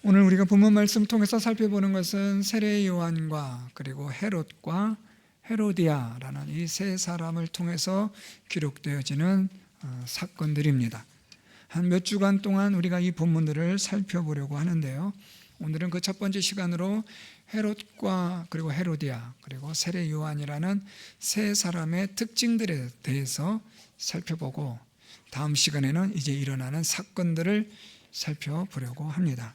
오늘 우리가 본문 말씀 통해서 살펴보는 것은 세례 요한과 그리고 헤롯과 헤로디아라는 이 세 사람을 통해서 기록되어지는 사건들입니다. 한 몇 주간 동안 우리가 이 본문들을 살펴보려고 하는데요. 오늘은 그 첫 번째 시간으로 헤롯과 그리고 헤로디아 그리고 세례 요한이라는 세 사람의 특징들에 대해서 살펴보고, 다음 시간에는 이제 일어나는 사건들을 살펴보려고 합니다.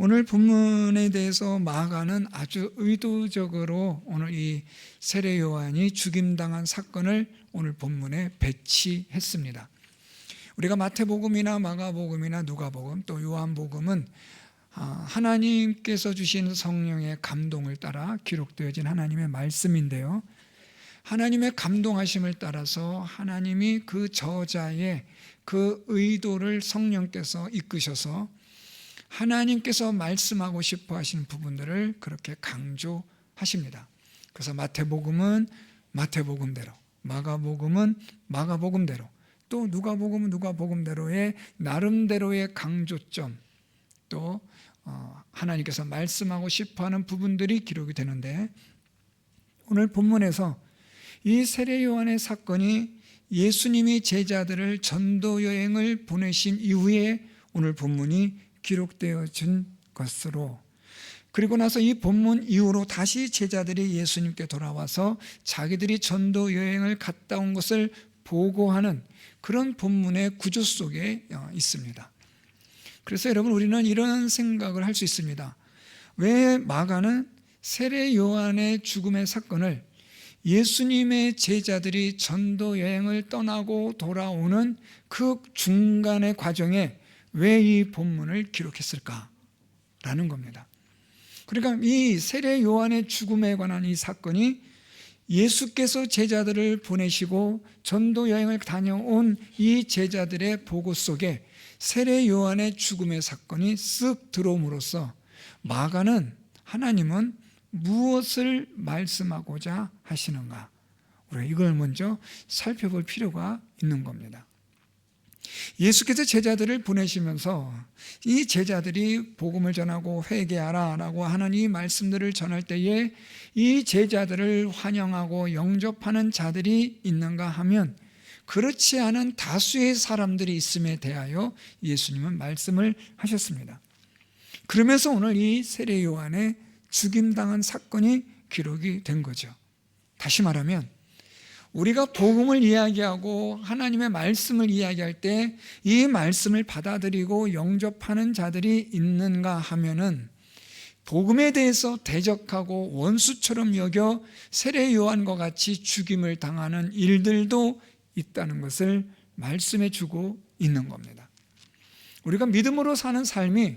오늘 본문에 대해서 마가는 아주 의도적으로 오늘 이 세례 요한이 죽임당한 사건을 오늘 본문에 배치했습니다. 우리가 마태복음이나 마가복음이나 누가복음 또 요한복음은 하나님께서 주신 성령의 감동을 따라 기록되어진 하나님의 말씀인데요, 하나님의 감동하심을 따라서 하나님이 그 저자의 그 의도를 성령께서 이끄셔서 하나님께서 말씀하고 싶어 하시는 부분들을 그렇게 강조하십니다. 그래서 마태복음은 마태복음대로, 마가복음은 마가복음대로, 또 누가복음은 누가복음대로의 나름대로의 강조점, 또 하나님께서 말씀하고 싶어하는 부분들이 기록이 되는데, 오늘 본문에서 이 세례 요한의 사건이 예수님이 제자들을 전도 여행을 보내신 이후에 오늘 본문이 기록되어진 것으로, 그리고 나서 이 본문 이후로 다시 제자들이 예수님께 돌아와서 자기들이 전도 여행을 갔다 온 것을 보고하는 그런 본문의 구조 속에 있습니다. 그래서 여러분, 우리는 이런 생각을 할 수 있습니다. 왜 마가는 세례 요한의 죽음의 사건을 예수님의 제자들이 전도 여행을 떠나고 돌아오는 그 중간의 과정에 왜 이 본문을 기록했을까라는 겁니다. 그러니까 이 세례 요한의 죽음에 관한 이 사건이 예수께서 제자들을 보내시고 전도 여행을 다녀온 이 제자들의 보고 속에 세례 요한의 죽음의 사건이 쓱 들어옴으로써 마가는 하나님은 무엇을 말씀하고자 하시는가, 우리가 이걸 먼저 살펴볼 필요가 있는 겁니다. 예수께서 제자들을 보내시면서 이 제자들이 복음을 전하고 회개하라 라고 하는 이 말씀들을 전할 때에 이 제자들을 환영하고 영접하는 자들이 있는가 하면 그렇지 않은 다수의 사람들이 있음에 대하여 예수님은 말씀을 하셨습니다. 그러면서 오늘 이 세례 요한의 죽임당한 사건이 기록이 된 거죠. 다시 말하면 우리가 복음을 이야기하고 하나님의 말씀을 이야기할 때 이 말씀을 받아들이고 영접하는 자들이 있는가 하면은 복음에 대해서 대적하고 원수처럼 여겨 세례 요한과 같이 죽임을 당하는 일들도 있다는 것을 말씀해 주고 있는 겁니다. 우리가 믿음으로 사는 삶이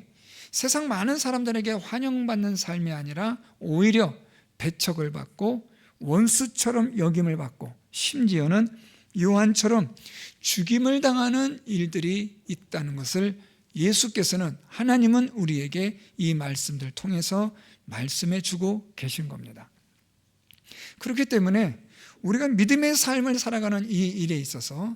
세상 많은 사람들에게 환영받는 삶이 아니라 오히려 배척을 받고 원수처럼 여김을 받고 심지어는 요한처럼 죽임을 당하는 일들이 있다는 것을 예수께서는, 하나님은 우리에게 이 말씀들 통해서 말씀해 주고 계신 겁니다. 그렇기 때문에 우리가 믿음의 삶을 살아가는 이 일에 있어서,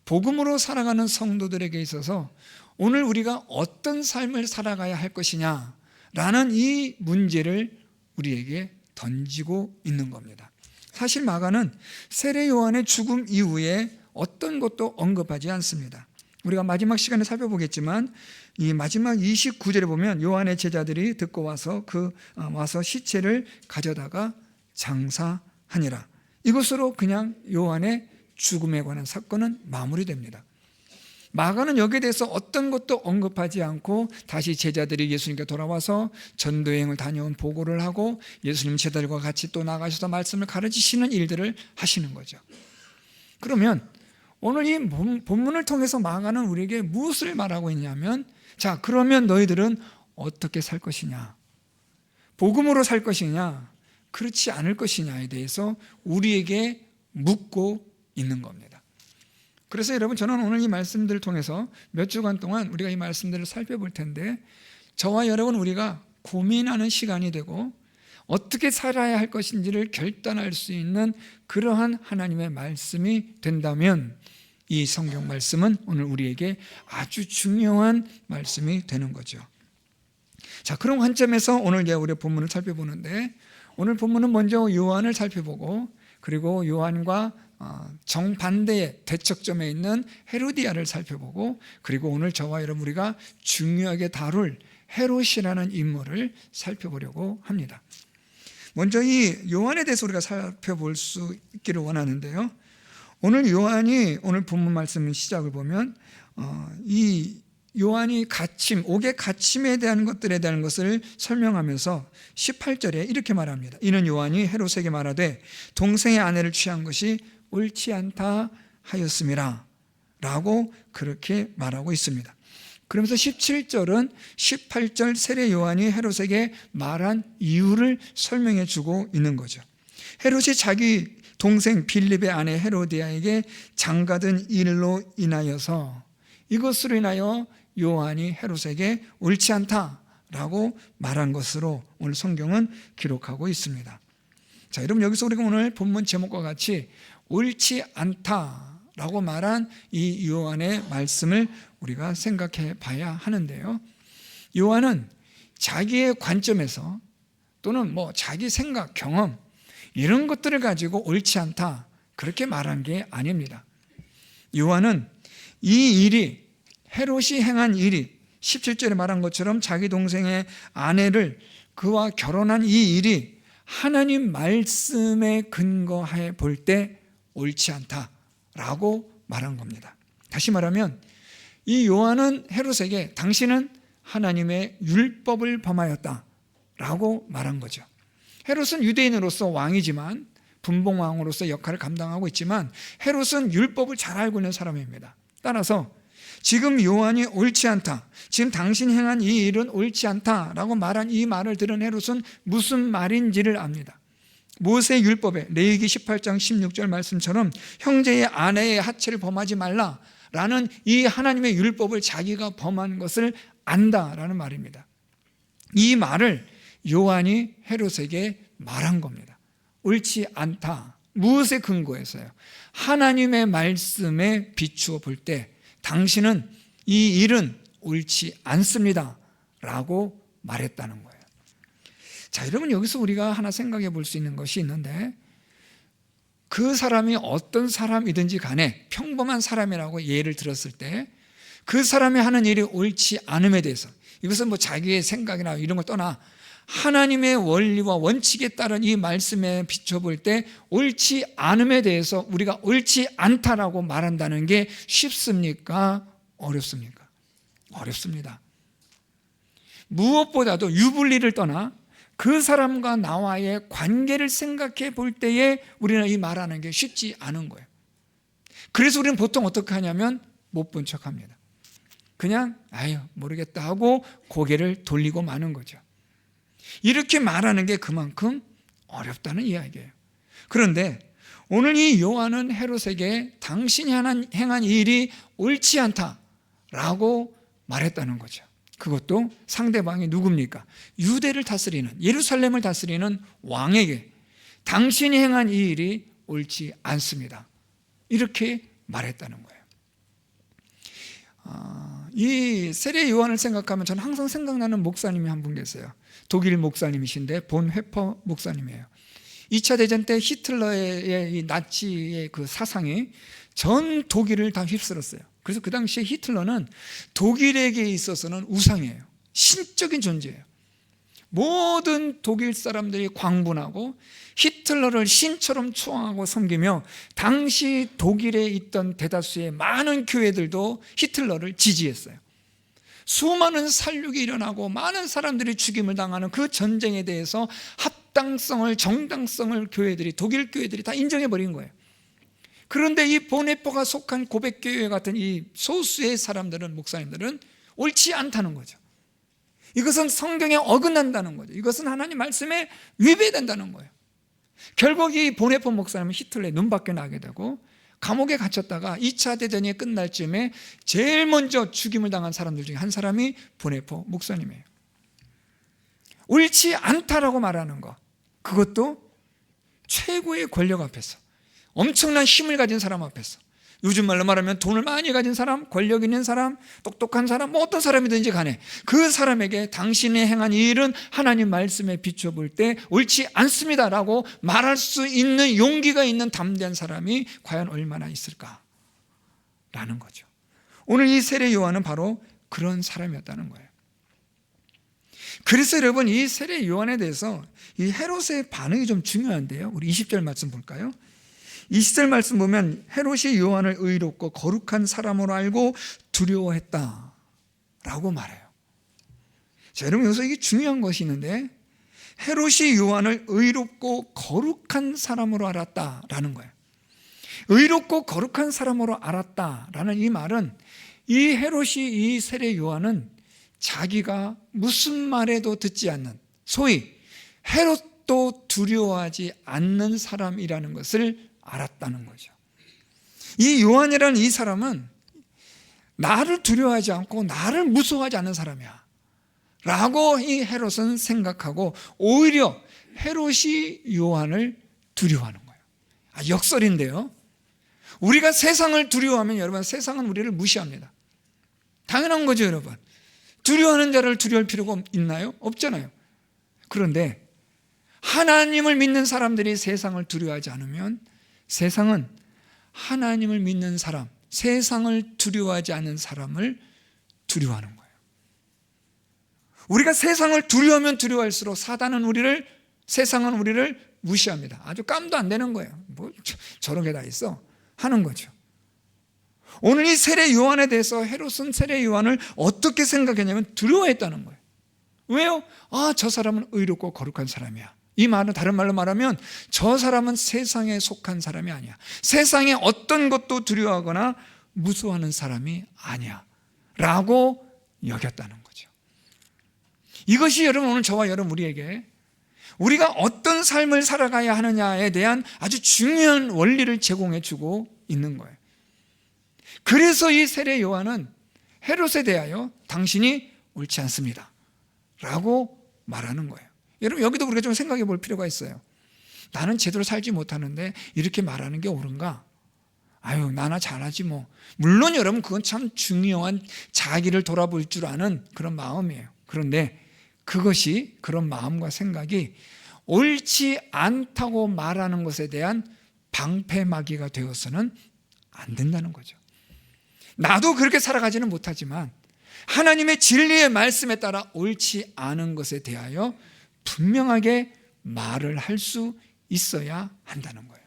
복음으로 살아가는 성도들에게 있어서 오늘 우리가 어떤 삶을 살아가야 할 것이냐라는 이 문제를 우리에게 던지고 있는 겁니다. 사실 마가는 세례 요한의 죽음 이후에 어떤 것도 언급하지 않습니다. 우리가 마지막 시간에 살펴보겠지만 이 마지막 29절에 보면 요한의 제자들이 듣고 와서 와서 시체를 가져다가 장사하니라. 이것으로 그냥 요한의 죽음에 관한 사건은 마무리됩니다. 마가는 여기에 대해서 어떤 것도 언급하지 않고 다시 제자들이 예수님께 돌아와서 전도여행을 다녀온 보고를 하고 예수님 제자들과 같이 또 나가셔서 말씀을 가르치시는 일들을 하시는 거죠. 그러면 오늘 이 본문을 통해서 마가는 우리에게 무엇을 말하고 있냐면, 자, 그러면 너희들은 어떻게 살 것이냐, 복음으로 살 것이냐, 그렇지 않을 것이냐에 대해서 우리에게 묻고 있는 겁니다. 그래서 여러분, 저는 오늘 이 말씀들을 통해서 몇 주간 동안 우리가 이 말씀들을 살펴볼 텐데, 저와 여러분 우리가 고민하는 시간이 되고 어떻게 살아야 할 것인지를 결단할 수 있는 그러한 하나님의 말씀이 된다면 이 성경 말씀은 오늘 우리에게 아주 중요한 말씀이 되는 거죠. 자, 그런 관점에서 오늘 이제 우리 본문을 살펴보는데, 오늘 본문은 먼저 요한을 살펴보고, 그리고 요한과 정반대의 대척점에 있는 헤로디아를 살펴보고, 그리고 오늘 저와 여러분 우리가 중요하게 다룰 헤롯이라는 인물을 살펴보려고 합니다. 먼저 이 요한에 대해서 우리가 살펴볼 수 있기를 원하는데요, 오늘 요한이 오늘 본문 말씀 시작을 보면 이 요한이 옥의 갇힘에 대한 것들에 대한 것을 설명하면서 18절에 이렇게 말합니다. 이는 요한이 헤롯에게 말하되 동생의 아내를 취한 것이 옳지 않다 하였음이라 라고 그렇게 말하고 있습니다. 그러면서 17절은 18절 세례 요한이 헤롯에게 말한 이유를 설명해 주고 있는 거죠. 헤롯이 자기 동생 빌립의 아내 헤로디아에게 장가든 일로 인하여서, 이것으로 인하여 요한이 헤롯에게 옳지 않다라고 말한 것으로 오늘 성경은 기록하고 있습니다. 자, 여러분 여기서 우리가 오늘 본문 제목과 같이 옳지 않다라고 말한 이 요한의 말씀을 우리가 생각해 봐야 하는데요, 요한은 자기의 관점에서 또는 자기 생각, 경험 이런 것들을 가지고 옳지 않다 그렇게 말한 게 아닙니다. 요한은 이 일이, 헤롯이 행한 일이 17절에 말한 것처럼 자기 동생의 아내를 그와 결혼한 이 일이 하나님 말씀에 근거해 볼 때 옳지 않다라고 말한 겁니다. 다시 말하면 이 요한은 헤롯에게 당신은 하나님의 율법을 범하였다라고 말한 거죠. 헤롯은 유대인으로서 왕이지만, 분봉왕으로서 역할을 감당하고 있지만, 헤롯은 율법을 잘 알고 있는 사람입니다. 따라서 지금 요한이 옳지 않다, 지금 당신이 행한 이 일은 옳지 않다라고 말한 이 말을 들은 헤롯은 무슨 말인지를 압니다. 모세 율법에 레위기 18장 16절 말씀처럼 형제의 아내의 하체를 범하지 말라라는 이 하나님의 율법을 자기가 범한 것을 안다라는 말입니다. 이 말을 요한이 헤롯에게 말한 겁니다. 옳지 않다. 무엇에 근거해서요? 하나님의 말씀에 비추어 볼 때 당신은 이 일은 옳지 않습니다 라고 말했다는 거예요. 자, 여러분 여기서 우리가 하나 생각해 볼 수 있는 것이 있는데, 그 사람이 어떤 사람이든지 간에 평범한 사람이라고 예를 들었을 때 그 사람이 하는 일이 옳지 않음에 대해서, 이것은 자기의 생각이나 이런 걸 떠나 하나님의 원리와 원칙에 따른 이 말씀에 비춰볼 때 옳지 않음에 대해서 우리가 옳지 않다라고 말한다는 게 쉽습니까? 어렵습니까? 어렵습니다. 무엇보다도 유불리를 떠나 그 사람과 나와의 관계를 생각해 볼 때에 우리는 이 말하는 게 쉽지 않은 거예요. 그래서 우리는 보통 어떻게 하냐면 못 본 척합니다. 그냥 모르겠다 하고 고개를 돌리고 마는 거죠. 이렇게 말하는 게 그만큼 어렵다는 이야기예요. 그런데 오늘 이 요한은 헤롯에게 당신이 행한 일이 옳지 않다라고 말했다는 거죠. 그것도 상대방이 누굽니까? 유대를 다스리는, 예루살렘을 다스리는 왕에게 당신이 행한 이 일이 옳지 않습니다, 이렇게 말했다는 거예요. 이 세례 요한을 생각하면 저는 항상 생각나는 목사님이 한 분 계세요. 독일 목사님이신데 본 회퍼 목사님이에요. 2차 대전 때 히틀러의 이 나치의 그 사상이 전 독일을 다 휩쓸었어요. 그래서 그 당시에 히틀러는 독일에게 있어서는 우상이에요. 신적인 존재예요. 모든 독일 사람들이 광분하고 히틀러를 신처럼 추앙하고 섬기며, 당시 독일에 있던 대다수의 많은 교회들도 히틀러를 지지했어요. 수많은 살육이 일어나고 많은 사람들이 죽임을 당하는 그 전쟁에 대해서 합당성을, 정당성을 독일 교회들이 다 인정해버린 거예요. 그런데 이 보네포가 속한 고백교회 같은 이 소수의 사람들은, 목사님들은 옳지 않다는 거죠. 이것은 성경에 어긋난다는 거죠. 이것은 하나님 말씀에 위배된다는 거예요. 결국 이 보네포 목사님은 히틀러의 눈밖에 나게 되고 감옥에 갇혔다가 2차 대전이 끝날 쯤에 제일 먼저 죽임을 당한 사람들 중에 한 사람이 보네포 목사님이에요. 옳지 않다라고 말하는 것, 그것도 최고의 권력 앞에서, 엄청난 힘을 가진 사람 앞에서, 요즘 말로 말하면 돈을 많이 가진 사람, 권력 있는 사람, 똑똑한 사람, 뭐 어떤 사람이든지 간에 그 사람에게 당신이 행한 이 일은 하나님 말씀에 비춰볼 때 옳지 않습니다라고 말할 수 있는 용기가 있는 담대한 사람이 과연 얼마나 있을까라는 거죠. 오늘 이 세례 요한은 바로 그런 사람이었다는 거예요. 그래서 여러분, 이 세례 요한에 대해서 이 헤롯의 반응이 좀 중요한데요. 우리 20절 말씀 볼까요? 20절 말씀 보면 헤롯이 요한을 의롭고 거룩한 사람으로 알고 두려워했다 라고 말해요. 자, 여러분, 여기서 이게 중요한 것이 있는데 헤롯이 요한을 의롭고 거룩한 사람으로 알았다라는 거예요. 의롭고 거룩한 사람으로 알았다라는 이 말은 이 헤롯이 이 세례 요한은 자기가 무슨 말에도 듣지 않는, 소위 헤롯도 두려워하지 않는 사람이라는 것을 알았다는 거죠. 이 요한이라는 이 사람은 나를 두려워하지 않고 나를 무서워하지 않는 사람이야 라고 이 헤롯은 생각하고 오히려 헤롯이 요한을 두려워하는 거예요. 역설인데요, 우리가 세상을 두려워하면 여러분, 세상은 우리를 무시합니다. 당연한 거죠. 여러분, 두려워하는 자를 두려워할 필요가 있나요? 없잖아요. 그런데 하나님을 믿는 사람들이 세상을 두려워하지 않으면 세상은 하나님을 믿는 사람, 세상을 두려워하지 않는 사람을 두려워하는 거예요. 우리가 세상을 두려워하면 두려워할수록 세상은 우리를 무시합니다. 아주 깜도 안 되는 거예요. 뭐 저런 게 다 있어 하는 거죠. 오늘 이 세례 요한에 대해서 헤롯은 세례 요한을 어떻게 생각했냐면 두려워했다는 거예요. 왜요? 저 사람은 의롭고 거룩한 사람이야. 이 말은 다른 말로 말하면 저 사람은 세상에 속한 사람이 아니야. 세상에 어떤 것도 두려워하거나 무서워하는 사람이 아니야 라고 여겼다는 거죠. 이것이 여러분, 오늘 저와 여러분 우리에게 우리가 어떤 삶을 살아가야 하느냐에 대한 아주 중요한 원리를 제공해 주고 있는 거예요. 그래서 이 세례 요한은 헤롯에 대하여 당신이 옳지 않습니다 라고 말하는 거예요. 여러분, 여기도 우리가 좀 생각해 볼 필요가 있어요. 나는 제대로 살지 못하는데 이렇게 말하는 게 옳은가? 나나 잘하지 뭐. 물론 여러분, 그건 참 중요한 자기를 돌아볼 줄 아는 그런 마음이에요. 그런데 그것이, 그런 마음과 생각이 옳지 않다고 말하는 것에 대한 방패막이가 되어서는 안 된다는 거죠. 나도 그렇게 살아가지는 못하지만 하나님의 진리의 말씀에 따라 옳지 않은 것에 대하여 분명하게 말을 할 수 있어야 한다는 거예요.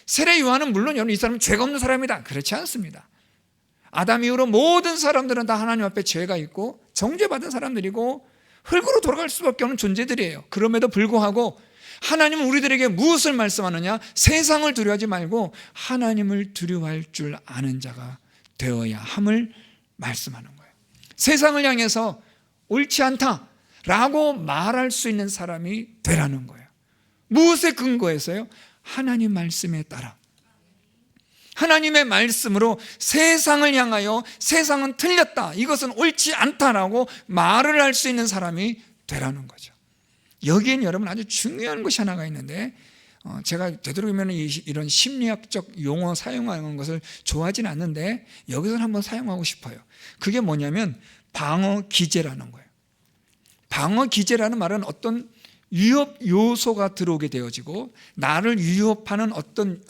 세례 요한은 물론 여러분, 이 사람은 죄가 없는 사람이다, 그렇지 않습니다. 아담 이후로 모든 사람들은 다 하나님 앞에 죄가 있고 정죄받은 사람들이고 흙으로 돌아갈 수밖에 없는 존재들이에요. 그럼에도 불구하고 하나님은 우리들에게 무엇을 말씀하느냐? 세상을 두려워하지 말고 하나님을 두려워할 줄 아는 자가 되어야 함을 말씀하는 거예요. 세상을 향해서 옳지 않다 라고 말할 수 있는 사람이 되라는 거예요. 무엇에 근거해서요? 하나님 말씀에 따라, 하나님의 말씀으로 세상을 향하여 세상은 틀렸다, 이것은 옳지 않다라고 말을 할 수 있는 사람이 되라는 거죠. 여기엔 여러분 아주 중요한 것이 하나가 있는데, 제가 되도록이면 이런 심리학적 용어 사용하는 것을 좋아하지는 않는데 여기서는 한번 사용하고 싶어요. 그게 뭐냐면 방어 기제라는 거예요. 방어 기제라는 말은 어떤 위협 요소가 들어오게 되어지고 나를 위협하는 어떤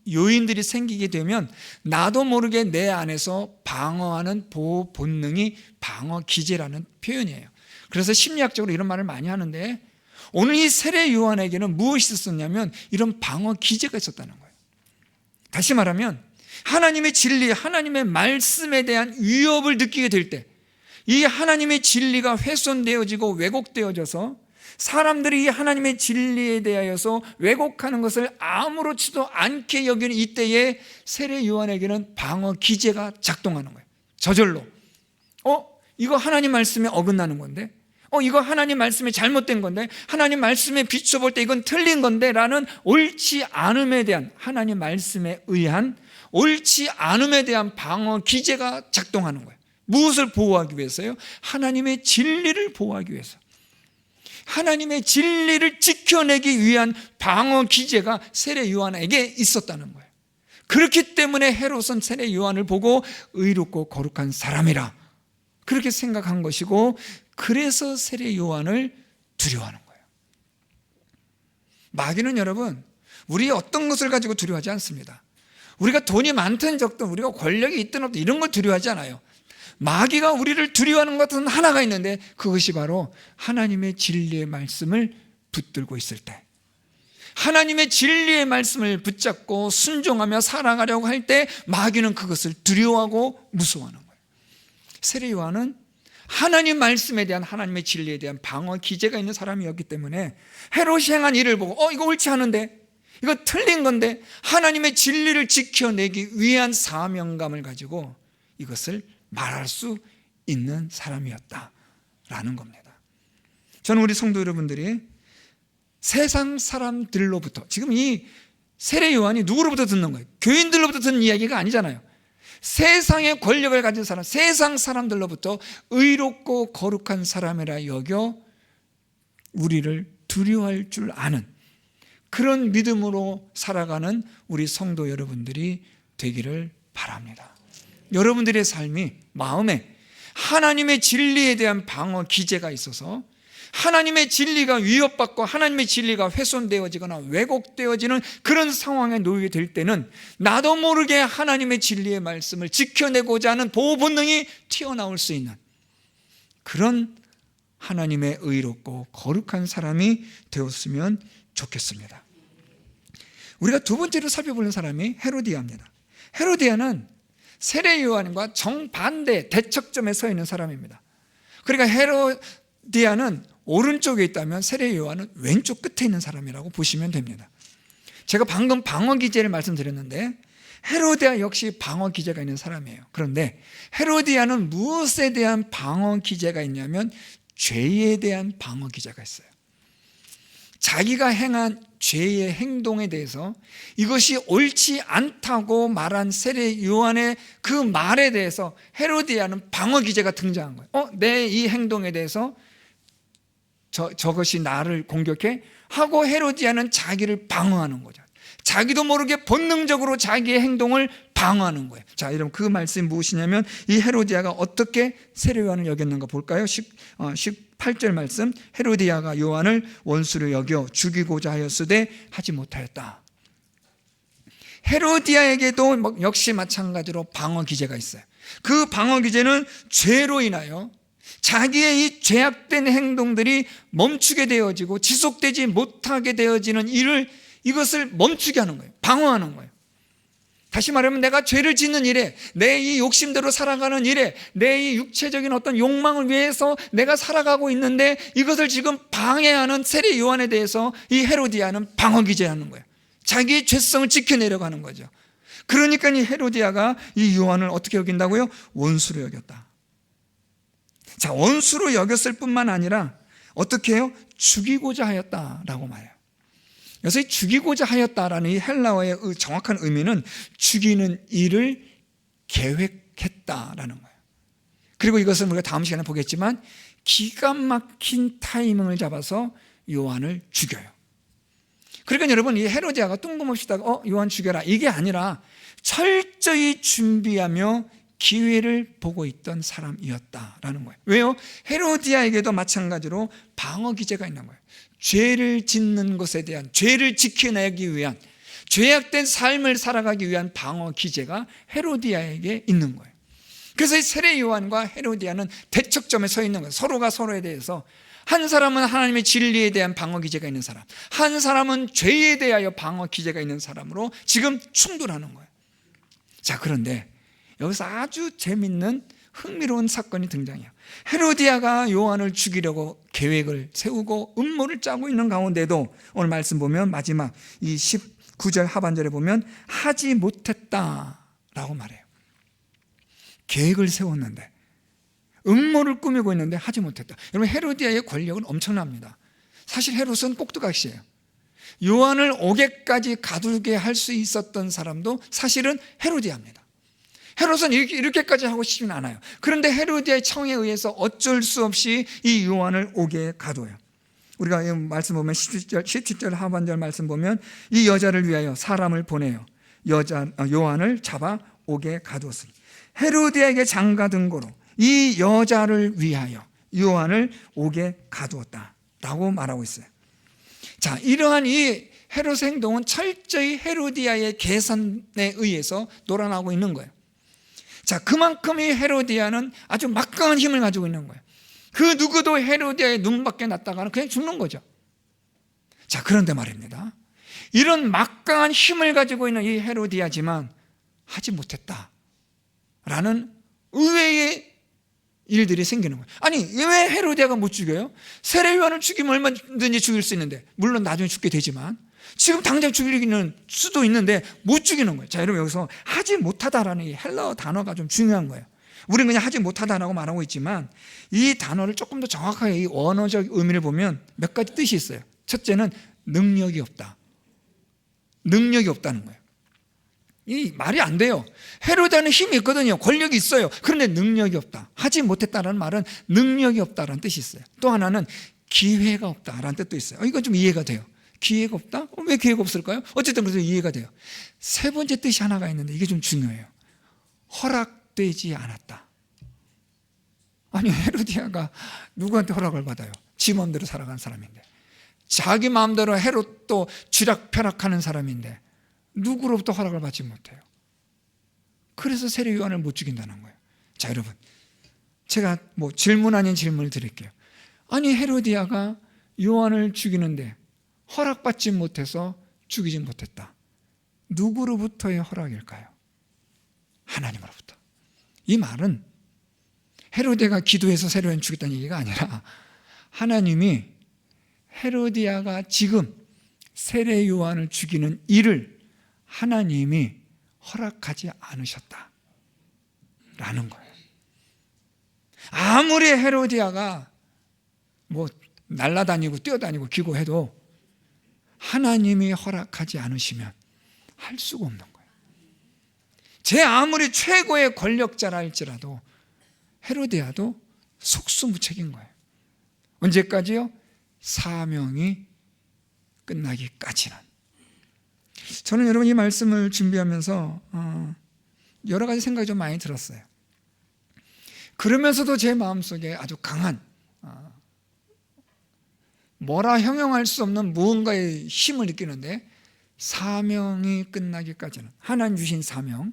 요인들이 생기게 되면 나도 모르게 내 안에서 방어하는 보호 본능이 방어 기제라는 표현이에요. 그래서 심리학적으로 이런 말을 많이 하는데 오늘 이 세례 요한에게는 무엇이 있었냐면 이런 방어 기제가 있었다는 거예요. 다시 말하면 하나님의 진리, 하나님의 말씀에 대한 위협을 느끼게 될 때 이 하나님의 진리가 훼손되어지고 왜곡되어져서 사람들이 이 하나님의 진리에 대하여서 왜곡하는 것을 아무렇지도 않게 여기는 이때에 세례 요한에게는 방어 기제가 작동하는 거예요. 저절로 이거 하나님 말씀에 어긋나는 건데, 이거 하나님 말씀에 잘못된 건데, 하나님 말씀에 비춰볼 때 이건 틀린 건데 라는 옳지 않음에 대한, 하나님 말씀에 의한 옳지 않음에 대한 방어 기제가 작동하는 거예요. 무엇을 보호하기 위해서요? 하나님의 진리를 보호하기 위해서, 하나님의 진리를 지켜내기 위한 방어 기제가 세례 요한에게 있었다는 거예요. 그렇기 때문에 헤롯은 세례 요한을 보고 의롭고 거룩한 사람이라 그렇게 생각한 것이고, 그래서 세례 요한을 두려워하는 거예요. 마귀는 여러분, 우리 어떤 것을 가지고 두려워하지 않습니다. 우리가 돈이 많든 적든, 우리가 권력이 있든 없든 이런 걸 두려워하지 않아요. 마귀가 우리를 두려워하는 것은 하나가 있는데, 그것이 바로 하나님의 진리의 말씀을 붙들고 있을 때, 하나님의 진리의 말씀을 붙잡고 순종하며 살아가려고 할 때 마귀는 그것을 두려워하고 무서워하는 거예요. 세례 요한은 하나님 말씀에 대한, 하나님의 진리에 대한 방어 기제가 있는 사람이었기 때문에 헤롯이 행한 일을 보고 이거 옳지 않은데, 이거 틀린 건데, 하나님의 진리를 지켜내기 위한 사명감을 가지고 이것을 말할 수 있는 사람이었다라는 겁니다. 저는 우리 성도 여러분들이 세상 사람들로부터, 지금 이 세례 요한이 누구로부터 듣는 거예요? 교인들로부터 듣는 이야기가 아니잖아요. 세상의 권력을 가진 사람, 세상 사람들로부터 의롭고 거룩한 사람이라 여겨 우리를 두려워할 줄 아는 그런 믿음으로 살아가는 우리 성도 여러분들이 되기를 바랍니다. 여러분들의 삶이, 마음에 하나님의 진리에 대한 방어 기제가 있어서 하나님의 진리가 위협받고 하나님의 진리가 훼손되어지거나 왜곡되어지는 그런 상황에 놓이게 될 때는 나도 모르게 하나님의 진리의 말씀을 지켜내고자 하는 보호 본능이 튀어나올 수 있는 그런 하나님의 의롭고 거룩한 사람이 되었으면 좋겠습니다. 우리가 두 번째로 살펴보는 사람이 헤로디아입니다. 헤로디아는 세례 요한과 정반대 대척점에 서 있는 사람입니다. 그러니까 헤로디아는 오른쪽에 있다면 세례 요한은 왼쪽 끝에 있는 사람이라고 보시면 됩니다. 제가 방금 방어 기제를 말씀드렸는데 헤로디아 역시 방어 기제가 있는 사람이에요. 그런데 헤로디아는 무엇에 대한 방어 기제가 있냐면 죄에 대한 방어 기제가 있어요. 자기가 행한 죄의 행동에 대해서 이것이 옳지 않다고 말한 세례 요한의 그 말에 대해서 헤로디아는 방어 기제가 등장한 거예요. 내 이 행동에 대해서 저것이 나를 공격해 하고 헤로디아는 자기를 방어하는 거죠. 자기도 모르게 본능적으로 자기의 행동을 방어하는 거예요. 자, 여러분 그 말씀이 무엇이냐면 이 헤로디아가 어떻게 세례 요한을 여겼는가 볼까요? 18절 말씀, 헤로디아가 요한을 원수로 여겨 죽이고자 하였으되 하지 못하였다. 헤로디아에게도 역시 마찬가지로 방어 기제가 있어요. 그 방어 기제는 죄로 인하여 자기의 이 죄악된 행동들이 멈추게 되어지고 지속되지 못하게 되어지는 이것을 멈추게 하는 거예요. 방어하는 거예요. 다시 말하면 내가 죄를 짓는 일에, 내 이 욕심대로 살아가는 일에, 내 이 육체적인 어떤 욕망을 위해서 내가 살아가고 있는데 이것을 지금 방해하는 세례 요한에 대해서 이 헤로디아는 방어 기제하는 거예요. 자기의 죄성을 지켜내려고 하는 거죠. 그러니까 이 헤로디아가 이 요한을 어떻게 여긴다고요? 원수로 여겼다. 자, 원수로 여겼을 뿐만 아니라 어떻게 해요? 죽이고자 하였다라고 말해요. 그래서 이 죽이고자 하였다라는 이 헬라어의 정확한 의미는 죽이는 일을 계획했다라는 거예요. 그리고 이것을 우리가 다음 시간에 보겠지만 기가 막힌 타이밍을 잡아서 요한을 죽여요. 그러니까 여러분, 이 헤로디아가 뜬금없이다가 요한 죽여라 이게 아니라 철저히 준비하며 기회를 보고 있던 사람이었다라는 거예요. 왜요? 헤로디아에게도 마찬가지로 방어 기제가 있는 거예요. 죄를 짓는 것에 대한, 죄를 지켜내기 위한, 죄악된 삶을 살아가기 위한 방어 기제가 헤로디아에게 있는 거예요. 그래서 이 세례 요한과 헤로디아는 대척점에 서 있는 거예요. 서로가 서로에 대해서, 한 사람은 하나님의 진리에 대한 방어 기제가 있는 사람, 한 사람은 죄에 대하여 방어 기제가 있는 사람으로 지금 충돌하는 거예요. 자, 그런데 여기서 아주 재밌는 흥미로운 사건이 등장해요. 헤로디아가 요한을 죽이려고 계획을 세우고 음모를 짜고 있는 가운데도 오늘 말씀 보면 마지막 이 19절 하반절에 보면 하지 못했다라고 말해요. 계획을 세웠는데, 음모를 꾸미고 있는데 하지 못했다. 여러분, 헤로디아의 권력은 엄청납니다. 사실 헤롯은 꼭두각시예요. 요한을 옥에까지 가두게 할 수 있었던 사람도 사실은 헤로디아입니다. 헤롯은 이렇게까지 하고 싶지는 않아요. 그런데 헤로디아의 청에 의해서 어쩔 수 없이 이 요한을 옥에 가둬요. 우리가 이 말씀 보면 17절 하반절 말씀 보면 이 여자를 위하여 사람을 보내요. 요한을 잡아 옥에 가두었으니 헤로디아에게 장가든 고로 이 여자를 위하여 요한을 옥에 가두었다라고 말하고 있어요. 자, 이러한 이 헤롯의 행동은 철저히 헤로디아의 계산에 의해서 놀아나고 있는 거예요. 자, 그만큼 이 헤로디아는 아주 막강한 힘을 가지고 있는 거예요. 그 누구도 헤로디아의 눈밖에 났다가는 그냥 죽는 거죠. 자, 그런데 말입니다. 이런 막강한 힘을 가지고 있는 이 헤로디아지만 하지 못했다라는 의외의 일들이 생기는 거예요. 아니, 왜 헤로디아가 못 죽여요? 세례 요한을 죽이면 얼마든지 죽일 수 있는데, 물론 나중에 죽게 되지만 지금 당장 죽이는 수도 있는데 못 죽이는 거예요. 자, 여러분, 여기서 하지 못하다라는 이 헬라어 단어가 좀 중요한 거예요. 우리는 그냥 하지 못하다라고 말하고 있지만 이 단어를 조금 더 정확하게 이 원어적 의미를 보면 몇 가지 뜻이 있어요. 첫째는 능력이 없다. 능력이 없다는 거예요. 이 말이 안 돼요. 헤로디아는 힘이 있거든요. 권력이 있어요. 그런데 능력이 없다. 하지 못했다라는 말은 능력이 없다라는 뜻이 있어요. 또 하나는 기회가 없다라는 뜻도 있어요. 이건 좀 이해가 돼요. 기회가 없다? 왜 기회가 없을까요? 어쨌든 그래서 이해가 돼요. 세 번째 뜻이 하나가 있는데 이게 좀 중요해요. 허락되지 않았다. 아니, 헤로디아가 누구한테 허락을 받아요? 지 마음대로 살아가는 사람인데, 자기 마음대로 헤롯도 쥐락펴락하는 사람인데 누구로부터 허락을 받지 못해요. 그래서 세례 요한을 못 죽인다는 거예요. 자, 여러분, 제가 뭐 질문 아닌 질문을 드릴게요. 아니, 헤로디아가 요한을 죽이는데 허락받지 못해서 죽이지 못했다. 누구로부터의 허락일까요? 하나님으로부터. 이 말은 헤로디아가 기도해서 세례 요한 죽였다는 얘기가 아니라 하나님이 헤로디아가 지금 세례 요한을 죽이는 일을 하나님이 허락하지 않으셨다라는 거예요. 아무리 헤로디아가 뭐 날아다니고 뛰어다니고 기고해도 하나님이 허락하지 않으시면 할 수가 없는 거예요. 제 아무리 최고의 권력자라 할지라도 헤로디아도 속수무책인 거예요. 언제까지요? 사명이 끝나기까지는. 저는 여러분 이 말씀을 준비하면서 여러 가지 생각이 좀 많이 들었어요. 그러면서도 제 마음속에 아주 강한 뭐라 형용할 수 없는 무언가의 힘을 느끼는데, 사명이 끝나기까지는, 하나님 주신 사명,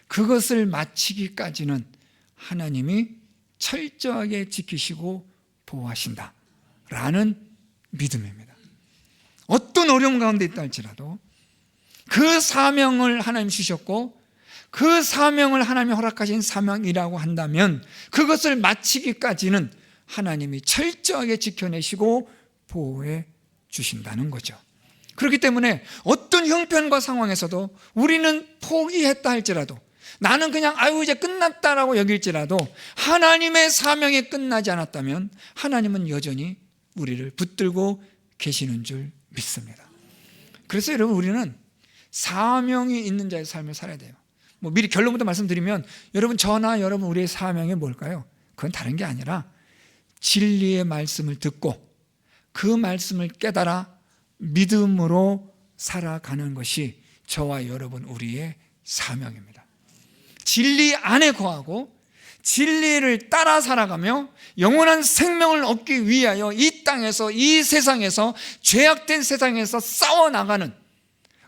그것을 마치기까지는 하나님이 철저하게 지키시고 보호하신다라는 믿음입니다. 어떤 어려움 가운데 있다 할지라도 그 사명을 하나님 주셨고 그 사명을 하나님이 허락하신 사명이라고 한다면 그것을 마치기까지는 하나님이 철저하게 지켜내시고 보호해 주신다는 거죠. 그렇기 때문에 어떤 형편과 상황에서도 우리는 포기했다 할지라도, 나는 그냥 이제 끝났다라고 여길지라도 하나님의 사명이 끝나지 않았다면 하나님은 여전히 우리를 붙들고 계시는 줄 믿습니다. 그래서 여러분, 우리는 사명이 있는 자의 삶을 살아야 돼요. 뭐 미리 결론부터 말씀드리면, 여러분, 저나 여러분 우리의 사명이 뭘까요? 그건 다른 게 아니라 진리의 말씀을 듣고 그 말씀을 깨달아 믿음으로 살아가는 것이 저와 여러분 우리의 사명입니다. 진리 안에 거하고 진리를 따라 살아가며 영원한 생명을 얻기 위하여 이 땅에서, 이 세상에서, 죄악된 세상에서 싸워나가는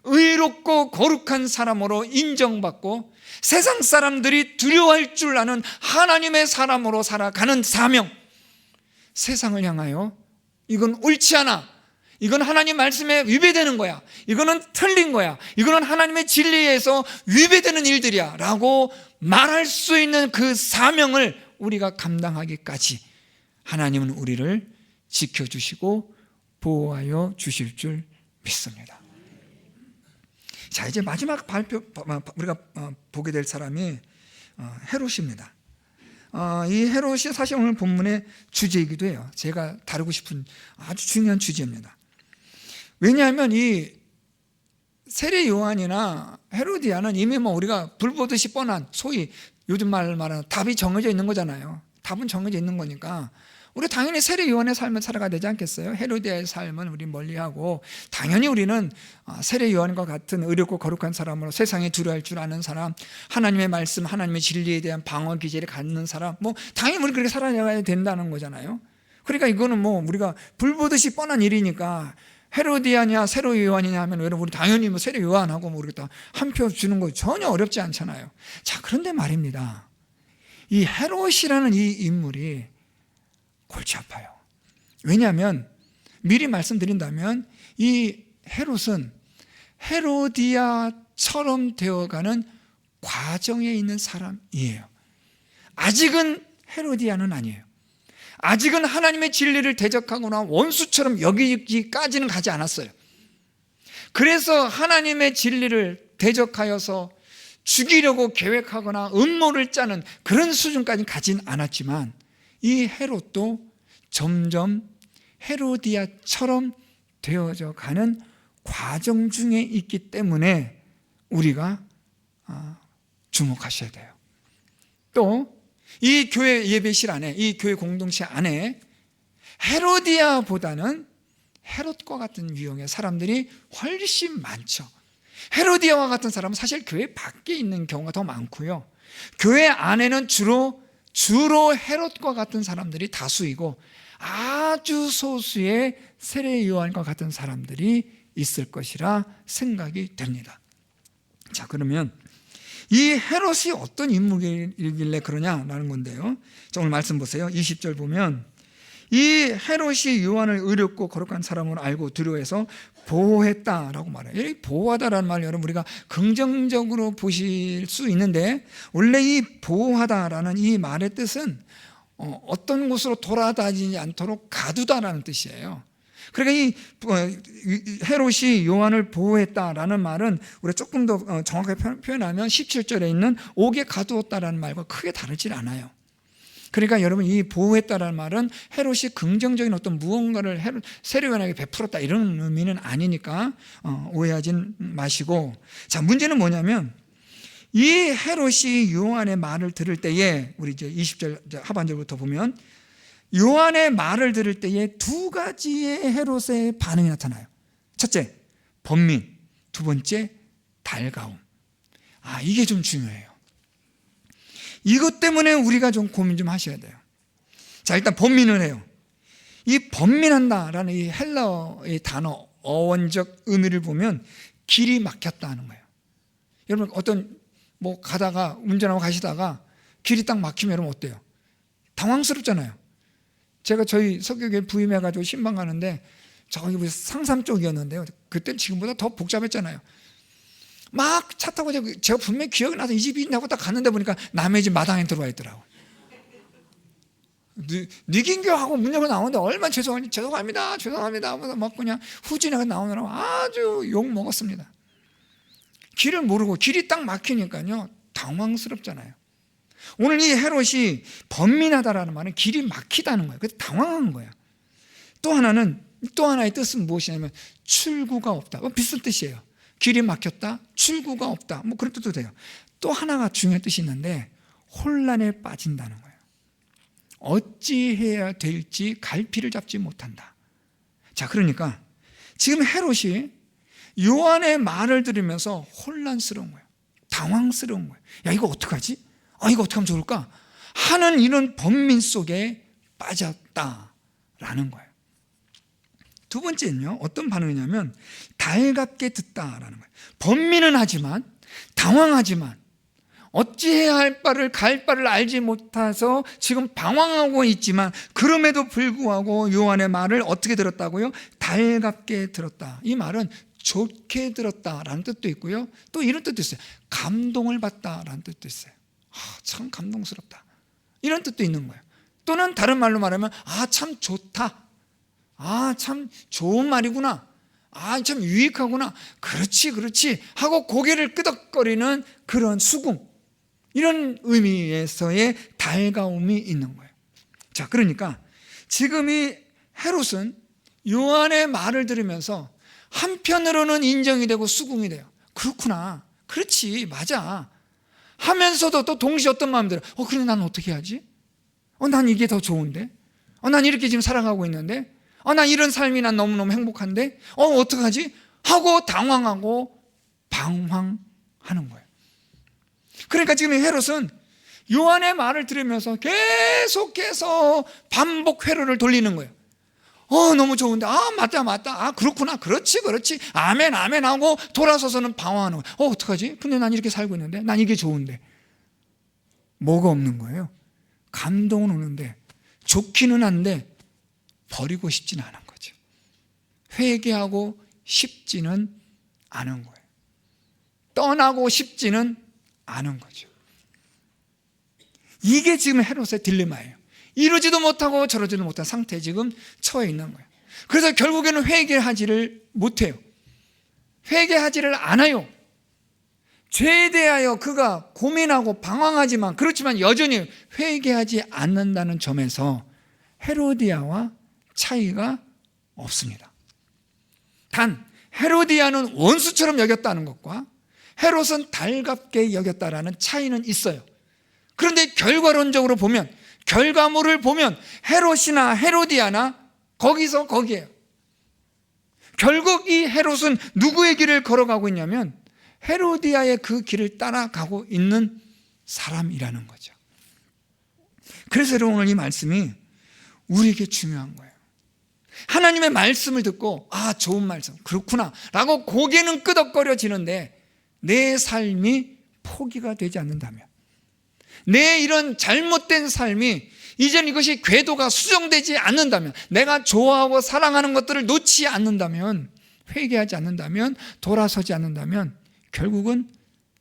의롭고 거룩한 사람으로 인정받고 세상 사람들이 두려워할 줄 아는 하나님의 사람으로 살아가는 사명, 세상을 향하여 이건 옳지 않아, 이건 하나님 말씀에 위배되는 거야, 이거는 틀린 거야, 이거는 하나님의 진리에서 위배되는 일들이야 라고 말할 수 있는 그 사명을 우리가 감당하기까지 하나님은 우리를 지켜주시고 보호하여 주실 줄 믿습니다. 자, 이제 마지막 우리가 보게 될 사람이 헤롯입니다. 이 헤롯이 사실 오늘 본문의 주제이기도 해요. 제가 다루고 싶은 아주 중요한 주제입니다. 왜냐하면 이 세례 요한이나 헤로디아는 이미 뭐 우리가 불 보듯이 뻔한, 소위 요즘 말로 말하는 답이 정해져 있는 거잖아요. 답은 정해져 있는 거니까 우리 당연히 세례 요한의 삶을 살아가야 되지 않겠어요? 헤로디아의 삶은 우리 멀리하고 당연히 우리는 세례 요한과 같은 의롭고 거룩한 사람으로 세상에 두려워할 줄 아는 사람, 하나님의 말씀, 하나님의 진리에 대한 방어 기제를 갖는 사람, 당연히 우리 그렇게 살아가야 된다는 거잖아요. 그러니까 이거는 우리가 불보듯이 뻔한 일이니까 헤로디아냐 세례 요한이냐 하면 여러분 우리 당연히 세례 요한하고 우리 다 한 표 주는 거 전혀 어렵지 않잖아요. 자, 그런데 말입니다. 이 헤롯이라는 이 인물이 골치 아파요. 왜냐하면 미리 말씀드린다면 이 헤롯은 헤로디아처럼 되어가는 과정에 있는 사람이에요. 아직은 헤로디아는 아니에요. 아직은 하나님의 진리를 대적하거나 원수처럼 여기기까지는 가지 않았어요. 그래서 하나님의 진리를 대적하여서 죽이려고 계획하거나 음모를 짜는 그런 수준까지 가진 않았지만 이 헤롯도 점점 헤로디아처럼 되어져 가는 과정 중에 있기 때문에 우리가 주목하셔야 돼요. 또 이 교회 예배실 안에, 이 교회 공동체 안에 헤로디아보다는 헤롯과 같은 유형의 사람들이 훨씬 많죠. 헤로디아와 같은 사람은 사실 교회 밖에 있는 경우가 더 많고요. 교회 안에는 주로 헤롯과 같은 사람들이 다수이고 아주 소수의 세례 요한과 같은 사람들이 있을 것이라 생각이 됩니다. 자, 그러면 이 헤롯이 어떤 인물이길래 그러냐라는 건데요. 자, 오늘 말씀 보세요. 20절 보면 이 헤롯이 요한을 의롭고 거룩한 사람으로 알고 두려워해서 보호했다라고 말해요. 이 보호하다라는 말 여러분 우리가 긍정적으로 보실 수 있는데 원래 이 보호하다라는 이 말의 뜻은 어떤 곳으로 돌아다니지 않도록 가두다라는 뜻이에요. 그러니까 이 헤롯이 요한을 보호했다라는 말은 우리가 조금 더 정확하게 표현하면 17절에 있는 옥에 가두었다라는 말과 크게 다르지 않아요. 그러니까 여러분 이 보호했다라는 말은 헤롯이 긍정적인 어떤 무언가를 세례 요한에게 베풀었다 이런 의미는 아니니까 오해하지 마시고, 자, 문제는 뭐냐면 이 헤롯이 요한의 말을 들을 때에 우리 이제 20절 하반절부터 보면 요한의 말을 들을 때에 두 가지의 헤롯의 반응이 나타나요. 첫째, 번민. 두 번째, 달가움. 이게 좀 중요해요. 이것 때문에 우리가 좀 고민 좀 하셔야 돼요. 자, 일단 번민을 해요. 이 번민한다라는 이 헬라어의 단어 어원적 의미를 보면 길이 막혔다 하는 거예요. 여러분 어떤 가다가 운전하고 가시다가 길이 딱 막히면 여러분 어때요? 당황스럽잖아요. 제가 저희 석유교회 부임해가지고 신방 가는데 저기 상삼 쪽이었는데요. 그때는 지금보다 더 복잡했잖아요. 막 차 타고 제가 분명히 기억이 나서 이 집이 있나고 딱 갔는데 보니까 남의 집 마당에 들어와 있더라고. 니긴교하고 문 열고 나오는데 얼마나 죄송합니다 하면서 막 그냥 후진하게 나오느라고 아주 욕 먹었습니다. 길을 모르고 길이 딱 막히니까요 당황스럽잖아요. 오늘 이 헤롯이 번민하다라는 말은 길이 막히다는 거예요. 그래서 당황한 거예요. 또 하나의 뜻은 무엇이냐면 출구가 없다. 비슷한 뜻이에요. 길이 막혔다, 출구가 없다, 그런 뜻도 돼요. 또 하나가 중요한 뜻이 있는데 혼란에 빠진다는 거예요. 어찌해야 될지 갈피를 잡지 못한다. 자, 그러니까 지금 헤롯이 요한의 말을 들으면서 혼란스러운 거예요. 당황스러운 거예요. 야, 이거 어떡하지? 이거 어떻게 하면 좋을까? 하는 이런 번민 속에 빠졌다라는 거예요. 두 번째는요, 어떤 반응이냐면 달갑게 듣다라는 거예요. 번민은 하지만 당황하지만 어찌해야 할 바를 갈 바를 알지 못해서 지금 방황하고 있지만 그럼에도 불구하고 요한의 말을 어떻게 들었다고요? 달갑게 들었다. 이 말은 좋게 들었다라는 뜻도 있고요. 또 이런 뜻도 있어요. 감동을 받다라는 뜻도 있어요. 참 감동스럽다. 이런 뜻도 있는 거예요. 또는 다른 말로 말하면 참 좋다. 참 좋은 말이구나. 참 유익하구나. 그렇지 하고 고개를 끄덕거리는 그런 수긍, 이런 의미에서의 달가움이 있는 거예요. 자, 그러니까 지금 이 헤롯은 요한의 말을 들으면서 한편으로는 인정이 되고 수긍이 돼요. 그렇구나, 그렇지, 맞아 하면서도 또 동시에 어떤 마음이 들어요? 그래, 난 어떻게 하지? 난 이게 더 좋은데? 난 이렇게 지금 살아가고 있는데, 난 이런 삶이 난 너무너무 행복한데, 어떡하지? 하고 당황하고 방황하는 거예요. 그러니까 지금 헤롯은 요한의 말을 들으면서 계속해서 반복 회로를 돌리는 거예요. 너무 좋은데, 맞다, 그렇구나, 그렇지, 아멘 하고 돌아서서는 방황하는 거예요. 어떡하지? 근데 난 이렇게 살고 있는데, 난 이게 좋은데. 뭐가 없는 거예요? 감동은 오는데, 좋기는 한데 버리고 싶지는 않은 거죠. 회개하고 싶지는 않은 거예요. 떠나고 싶지는 않은 거죠. 이게 지금 헤롯의 딜레마예요. 이러지도 못하고 저러지도 못한 상태에 지금 처해 있는 거예요. 그래서 결국에는 회개하지를 못해요. 회개하지를 않아요. 죄에 대하여 그가 고민하고 방황하지만, 그렇지만 여전히 회개하지 않는다는 점에서 헤로디아와 차이가 없습니다. 단 헤로디아는 원수처럼 여겼다는 것과 헤롯은 달갑게 여겼다라는 차이는 있어요. 그런데 결과론적으로 보면, 결과물을 보면 헤롯이나 헤로디아나 거기서 거기에요. 결국 이 헤롯은 누구의 길을 걸어가고 있냐면 헤로디아의 그 길을 따라가고 있는 사람이라는 거죠. 그래서 오늘 이 말씀이 우리에게 중요한 거예요. 하나님의 말씀을 듣고 좋은 말씀, 그렇구나 라고 고개는 끄덕거려지는데 내 삶이 포기가 되지 않는다면, 내 이런 잘못된 삶이 이젠 이것이 궤도가 수정되지 않는다면, 내가 좋아하고 사랑하는 것들을 놓지 않는다면, 회개하지 않는다면, 돌아서지 않는다면 결국은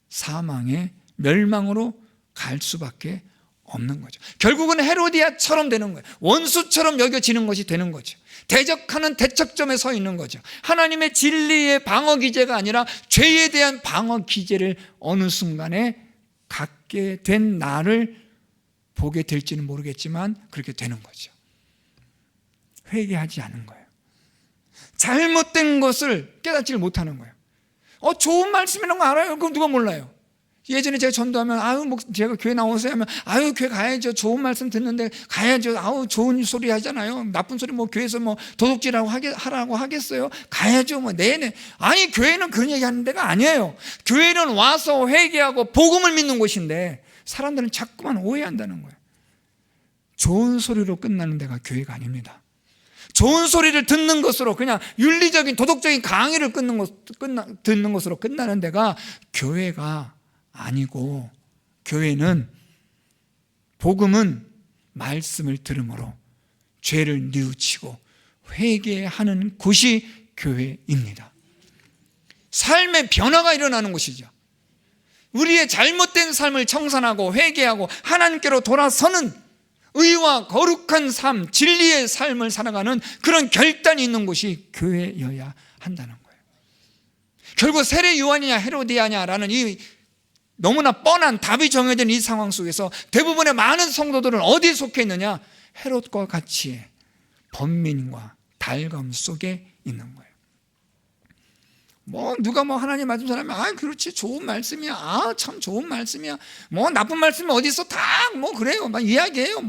사망의 멸망으로 갈 수밖에 없는 거죠. 결국은 헤로디아처럼 되는 거예요. 원수처럼 여겨지는 것이 되는 거죠. 대적하는 대척점에 서 있는 거죠. 하나님의 진리의 방어 기제가 아니라 죄에 대한 방어 기제를 어느 순간에 갖게 된 나를 보게 될지는 모르겠지만 그렇게 되는 거죠. 회개하지 않은 거예요. 잘못된 것을 깨닫지를 못하는 거예요. 좋은 말씀이라는 거 알아요? 그럼 누가 몰라요? 예전에 제가 전도하면 제가 교회 나오세요 하면 교회 가야죠. 좋은 말씀 듣는데 가야죠. 좋은 소리 하잖아요. 나쁜 소리 교회에서 도둑질하고 하라고 하겠어요? 가야죠. 네네. 아니, 교회는 그런 얘기 하는 데가 아니에요. 교회는 와서 회개하고 복음을 믿는 곳인데 사람들은 자꾸만 오해한다는 거예요. 좋은 소리로 끝나는 데가 교회가 아닙니다. 좋은 소리를 듣는 것으로, 그냥 윤리적인 도덕적인 강의를 듣는 것으로 끝나는 데가 교회가 아니고, 교회는, 복음은 말씀을 들음으로 죄를 뉘우치고 회개하는 곳이 교회입니다. 삶의 변화가 일어나는 곳이죠. 우리의 잘못된 삶을 청산하고 회개하고 하나님께로 돌아서는 의와 거룩한 삶, 진리의 삶을 살아가는 그런 결단이 있는 곳이 교회여야 한다는 거예요. 결국 세례 요한이냐 헤로디아냐라는 이 너무나 뻔한 답이 정해진 이 상황 속에서 대부분의 많은 성도들은 어디에 속해 있느냐? 헤롯과 같이 번민과 달감 속에 있는 거예요. 누가 하나님 말씀 전하면 그렇지, 좋은 말씀이야, 참 좋은 말씀이야, 나쁜 말씀이 어디 있어, 다 그래요, 막 이야기해요,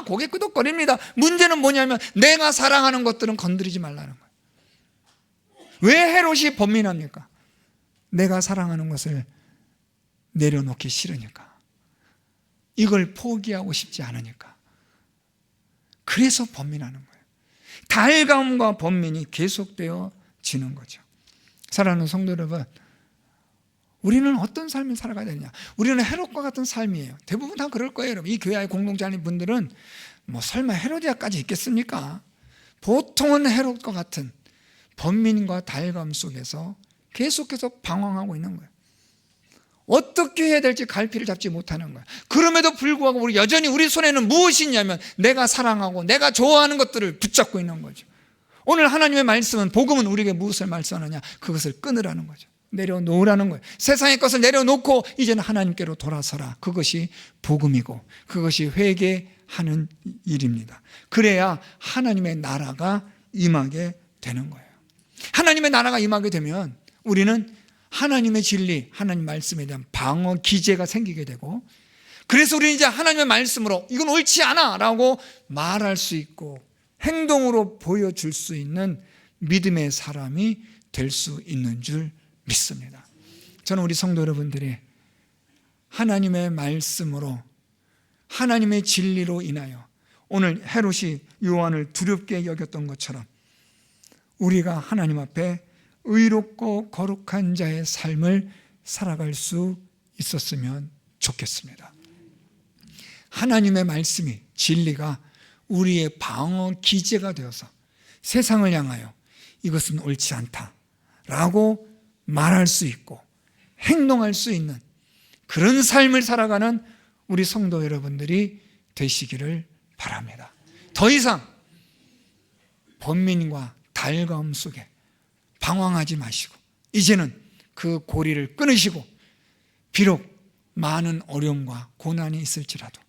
고개 끄덕거립니다. 문제는 뭐냐면 내가 사랑하는 것들은 건드리지 말라는 거예요. 왜 헤롯이 번민합니까? 내가 사랑하는 것을 내려놓기 싫으니까, 이걸 포기하고 싶지 않으니까, 그래서 번민하는 거예요. 달감과 번민이 계속되어지는 거죠. 사랑하는 성도 여러분, 우리는 어떤 삶을 살아가야 되느냐? 우리는 헤롯과 같은 삶이에요. 대부분 다 그럴 거예요, 여러분. 이 교회 공동체 안에 분들은 설마 헤로디아까지 있겠습니까? 보통은 헤롯과 같은 번민과 달감 속에서 계속해서 방황하고 있는 거예요. 어떻게 해야 될지 갈피를 잡지 못하는 거예요. 그럼에도 불구하고 여전히 우리 손에는 무엇이 있냐면 내가 사랑하고 내가 좋아하는 것들을 붙잡고 있는 거죠. 오늘 하나님의 말씀은, 복음은 우리에게 무엇을 말씀하느냐? 그것을 끊으라는 거죠. 내려놓으라는 거예요. 세상의 것을 내려놓고 이제는 하나님께로 돌아서라. 그것이 복음이고 그것이 회개하는 일입니다. 그래야 하나님의 나라가 임하게 되는 거예요. 하나님의 나라가 임하게 되면 우리는 하나님의 진리, 하나님 말씀에 대한 방어 기제가 생기게 되고, 그래서 우리는 이제 하나님의 말씀으로 이건 옳지 않아 라고 말할 수 있고 행동으로 보여줄 수 있는 믿음의 사람이 될 수 있는 줄 믿습니다. 저는 우리 성도 여러분들이 하나님의 말씀으로, 하나님의 진리로 인하여 오늘 헤롯이 요한을 두렵게 여겼던 것처럼 우리가 하나님 앞에 의롭고 거룩한 자의 삶을 살아갈 수 있었으면 좋겠습니다. 하나님의 말씀이, 진리가 우리의 방어 기제가 되어서 세상을 향하여 이것은 옳지 않다라고 말할 수 있고 행동할 수 있는 그런 삶을 살아가는 우리 성도 여러분들이 되시기를 바랍니다. 더 이상 번민과 달가움 속에 방황하지 마시고 이제는 그 고리를 끊으시고, 비록 많은 어려움과 고난이 있을지라도,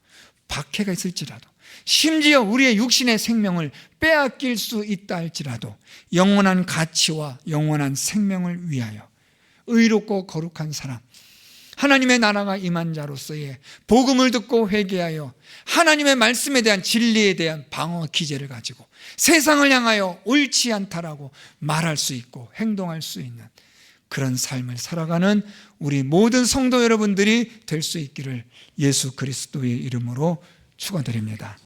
박해가 있을지라도, 심지어 우리의 육신의 생명을 빼앗길 수 있다 할지라도 영원한 가치와 영원한 생명을 위하여 의롭고 거룩한 사람, 하나님의 나라가 임한 자로서의 복음을 듣고 회개하여 하나님의 말씀에 대한 진리에 대한 방어 기제를 가지고 세상을 향하여 옳지 않다라고 말할 수 있고 행동할 수 있는 그런 삶을 살아가는 우리 모든 성도 여러분들이 될 수 있기를 예수 그리스도의 이름으로 축원드립니다.